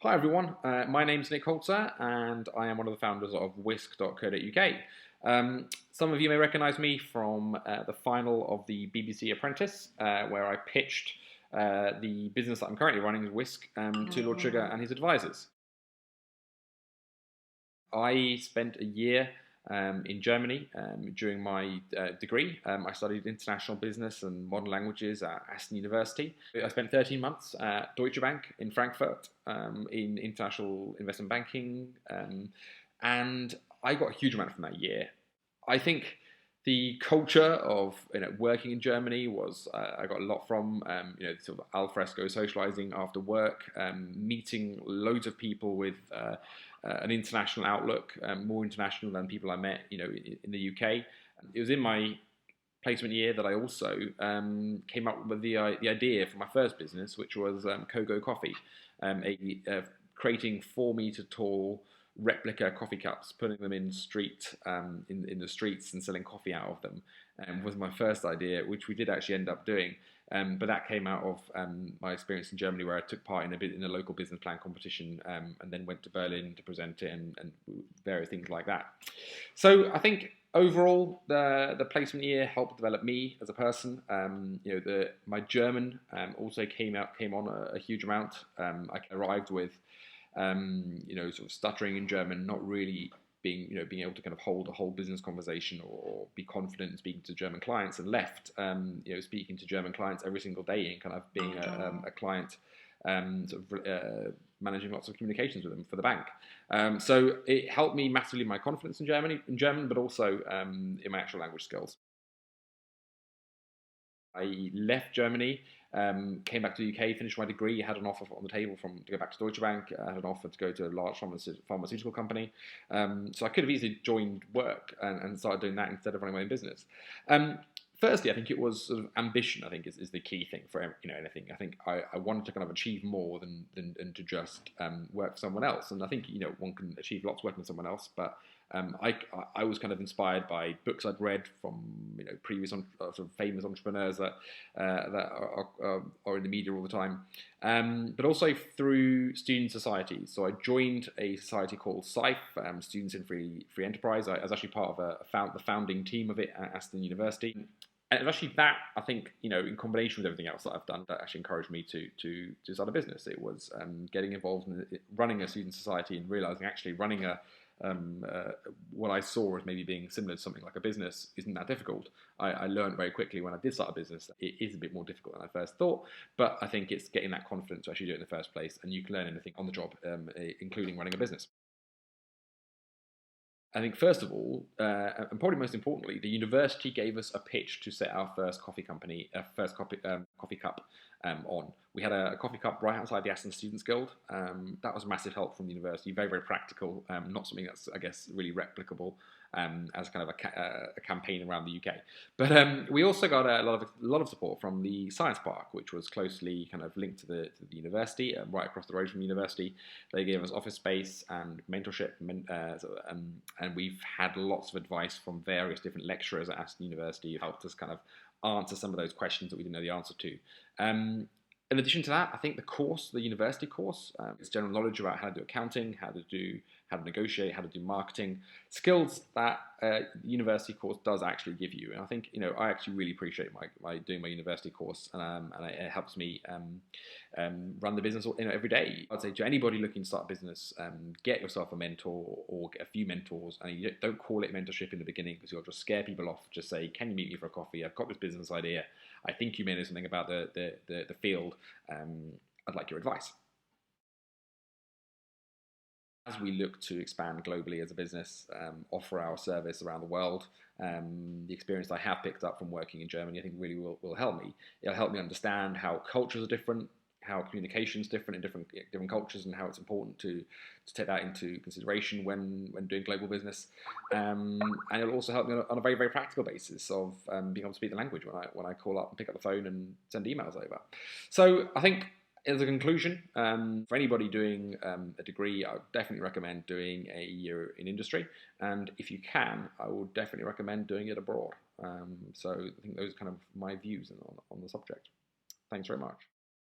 Hi everyone, my name's Nick Holzherr and I am one of the founders of whisk.co.uk. Some of you may recognise me from the final of the BBC Apprentice, where I pitched the business that I'm currently running, Whisk, to Lord Sugar and his advisors. I spent a year in Germany during my degree. I studied international business and modern languages at Aston University. I spent 13 months at Deutsche Bank in Frankfurt in international investment banking, and I got a huge amount from that year. I think the culture of working in Germany was I got a lot from sort of al fresco socializing after work, meeting loads of people with an international outlook, more international than people I met in the UK. It was in my placement year that I also came up with the idea for my first business, which was Kogo Coffee, creating 4 meter tall replica coffee cups, putting them in the streets and selling coffee out of them, was my first idea, which we did actually end up doing. But that came out of my experience in Germany, where I took part in a local business plan competition, and then went to Berlin to present it, and various things like that. So I think overall, the placement year helped develop me as a person. My German also came on a huge amount. I arrived with sort of stuttering in German, not really being able to kind of hold a whole business conversation or be confident in speaking to German clients, and left speaking to German clients every single day and kind of being a client, managing lots of communications with them for the bank. So it helped me massively in my confidence in German, but also in my actual language skills. I left Germany, came back to the UK, finished my degree, had an offer on the table to go back to Deutsche Bank, I had an offer to go to a large pharmaceutical company. So I could have easily joined work and started doing that instead of running my own business. Firstly, I think it was sort of ambition. I think is the key thing for anything. I think I wanted to kind of achieve more than to just work for someone else. And I think one can achieve lots working with someone else, but I was kind of inspired by books I'd read from previous sort of famous entrepreneurs that are in the media all the time, but also through student societies. So I joined a society called SIFE, Students in Free Enterprise. I was actually part of the founding team of it at Aston University. And it was actually that, I think, in combination with everything else that I've done, that actually encouraged me to start a business. It was getting involved in running a student society and realizing actually running what I saw as maybe being similar to something like a business isn't that difficult. I learned very quickly when I did start a business that it is a bit more difficult than I first thought, but I think it's getting that confidence to actually do it in the first place, and you can learn anything on the job, including running a business. I think first of all, and probably most importantly, the university gave us a pitch to set our first coffee company, coffee cup on. We had a coffee cup right outside the Aston Students Guild. That was massive help from the university, very, very practical, not something that's, I guess, really replicable as kind of a campaign around the UK. But we also got a lot of support from the Science Park, which was closely kind of linked to the university, right across the road from the university. They gave us office space and mentorship, and we've had lots of advice from various different lecturers at Aston University who helped us kind of answer some of those questions that we didn't know the answer to. In addition to that, I think the university course, is general knowledge about how to do accounting, how to negotiate, how to do marketing, skills that the university course does actually give you. And I think I actually really appreciate my doing my university course, and it helps me run the business every day. I'd say to anybody looking to start a business, get yourself a mentor or get a few mentors, and you don't call it mentorship in the beginning because you'll just scare people off. Just say, "Can you meet me for a coffee? I've got this business idea. I think you may know something about the field. I'd like your advice." As we look to expand globally as a business, offer our service around the world, the experience I have picked up from working in Germany, I think really will help me. It'll help me understand how cultures are different, how communication is different in different cultures, and how it's important to take that into consideration when doing global business. And it'll also help me on a very, very practical basis of being able to speak the language when I call up and pick up the phone and send emails over. So I think, as a conclusion, for anybody doing a degree, I would definitely recommend doing a year in industry. And if you can, I would definitely recommend doing it abroad. So I think those are kind of my views on the subject. Thanks very much.